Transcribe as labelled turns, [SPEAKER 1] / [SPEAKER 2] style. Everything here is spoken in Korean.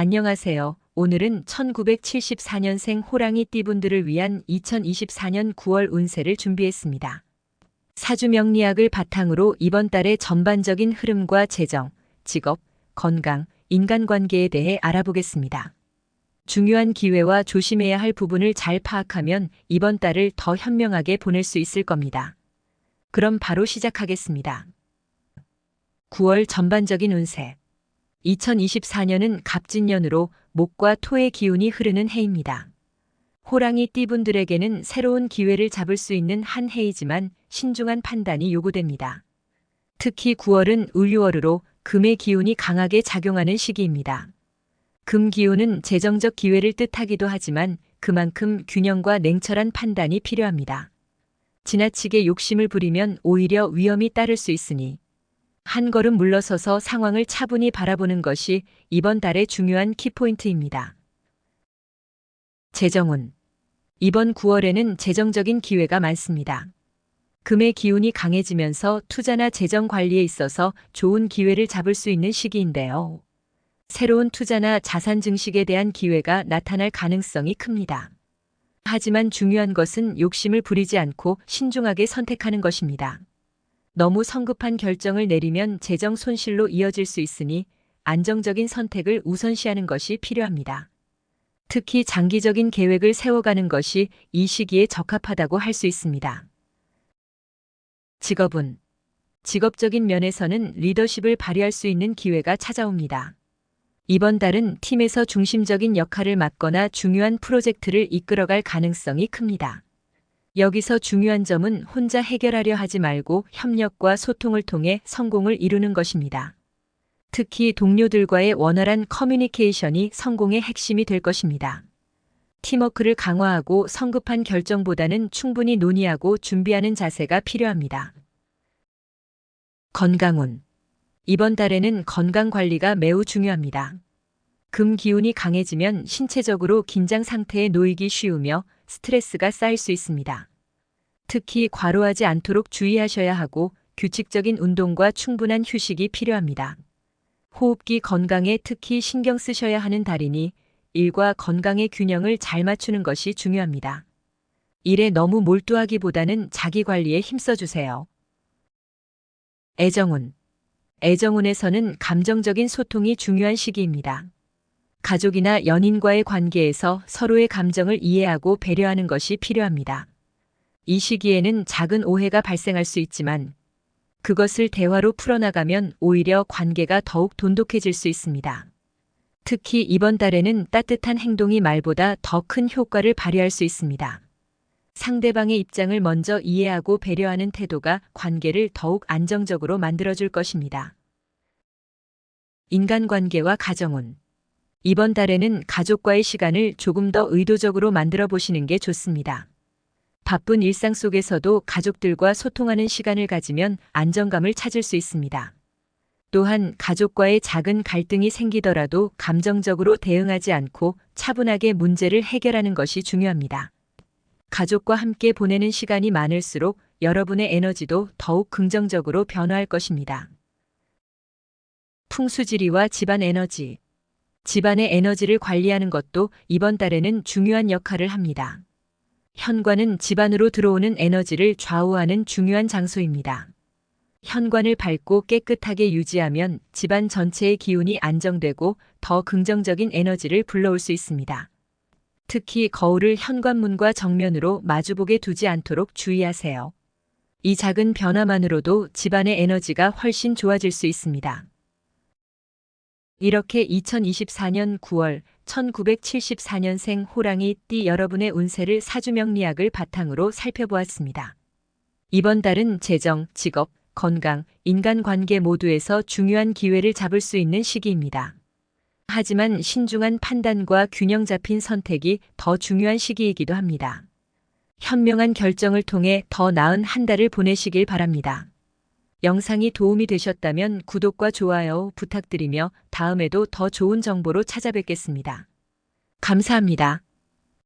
[SPEAKER 1] 안녕하세요. 오늘은 1974년생 호랑이 띠분들을 위한 2024년 9월 운세를 준비했습니다. 사주 명리학을 바탕으로 이번 달의 전반적인 흐름과 재정, 직업, 건강, 인간관계에 대해 알아보겠습니다. 중요한 기회와 조심해야 할 부분을 잘 파악하면 이번 달을 더 현명하게 보낼 수 있을 겁니다. 그럼 바로 시작하겠습니다. 9월 전반적인 운세. 2024년은 갑진년으로 목과 토의 기운이 흐르는 해입니다. 호랑이 띠분들에게는 새로운 기회를 잡을 수 있는 한 해이지만 신중한 판단이 요구됩니다. 특히 9월은 을유월으로 금의 기운이 강하게 작용하는 시기입니다. 금 기운은 재정적 기회를 뜻하기도 하지만 그만큼 균형과 냉철한 판단이 필요합니다. 지나치게 욕심을 부리면 오히려 위험이 따를 수 있으니 한 걸음 물러서서 상황을 차분히 바라보는 것이 이번 달의 중요한 키포인트입니다. 재정운. 이번 9월에는 재정적인 기회가 많습니다. 금의 기운이 강해지면서 투자나 재정 관리에 있어서 좋은 기회를 잡을 수 있는 시기인데요. 새로운 투자나 자산 증식에 대한 기회가 나타날 가능성이 큽니다. 하지만 중요한 것은 욕심을 부리지 않고 신중하게 선택하는 것입니다. 너무 성급한 결정을 내리면 재정 손실로 이어질 수 있으니 안정적인 선택을 우선시하는 것이 필요합니다. 특히 장기적인 계획을 세워가는 것이 이 시기에 적합하다고 할 수 있습니다. 직업은. 직업적인 면에서는 리더십을 발휘할 수 있는 기회가 찾아옵니다. 이번 달은 팀에서 중심적인 역할을 맡거나 중요한 프로젝트를 이끌어갈 가능성이 큽니다. 여기서 중요한 점은 혼자 해결하려 하지 말고 협력과 소통을 통해 성공을 이루는 것입니다. 특히 동료들과의 원활한 커뮤니케이션이 성공의 핵심이 될 것입니다. 팀워크를 강화하고 성급한 결정보다는 충분히 논의하고 준비하는 자세가 필요합니다. 건강운. 이번 달에는 건강 관리가 매우 중요합니다. 금 기운이 강해지면 신체적으로 긴장 상태에 놓이기 쉬우며 스트레스가 쌓일 수 있습니다. 특히 과로하지 않도록 주의하셔야 하고 규칙적인 운동과 충분한 휴식이 필요합니다. 호흡기 건강에 특히 신경 쓰셔야 하는 달이니 일과 건강의 균형을 잘 맞추는 것이 중요합니다. 일에 너무 몰두하기보다는 자기 관리에 힘써주세요. 애정운. 애정운에서는 감정적인 소통이 중요한 시기입니다. 가족이나 연인과의 관계에서 서로의 감정을 이해하고 배려하는 것이 필요합니다. 이 시기에는 작은 오해가 발생할 수 있지만 그것을 대화로 풀어나가면 오히려 관계가 더욱 돈독해질 수 있습니다. 특히 이번 달에는 따뜻한 행동이 말보다 더 큰 효과를 발휘할 수 있습니다. 상대방의 입장을 먼저 이해하고 배려하는 태도가 관계를 더욱 안정적으로 만들어줄 것입니다. 인간관계와 가정운. 이번 달에는 가족과의 시간을 조금 더 의도적으로 만들어 보시는 게 좋습니다. 바쁜 일상 속에서도 가족들과 소통하는 시간을 가지면 안정감을 찾을 수 있습니다. 또한 가족과의 작은 갈등이 생기더라도 감정적으로 대응하지 않고 차분하게 문제를 해결하는 것이 중요합니다. 가족과 함께 보내는 시간이 많을수록 여러분의 에너지도 더욱 긍정적으로 변화할 것입니다. 풍수지리와 집안 에너지. 집안의 에너지를 관리하는 것도 이번 달에는 중요한 역할을 합니다. 현관은 집안으로 들어오는 에너지를 좌우하는 중요한 장소입니다. 현관을 밝고 깨끗하게 유지하면 집안 전체의 기운이 안정되고 더 긍정적인 에너지를 불러올 수 있습니다. 특히 거울을 현관문과 정면으로 마주보게 두지 않도록 주의하세요. 이 작은 변화만으로도 집안의 에너지가 훨씬 좋아질 수 있습니다. 이렇게 2024년 9월 1974년생 호랑이 띠 여러분의 운세를 사주 명리학을 바탕으로 살펴보았습니다. 이번 달은 재정, 직업, 건강, 인간관계 모두에서 중요한 기회를 잡을 수 있는 시기입니다. 하지만 신중한 판단과 균형 잡힌 선택이 더 중요한 시기이기도 합니다. 현명한 결정을 통해 더 나은 한 달을 보내시길 바랍니다. 영상이 도움이 되셨다면 구독과 좋아요 부탁드리며 다음에도 더 좋은 정보로 찾아뵙겠습니다. 감사합니다.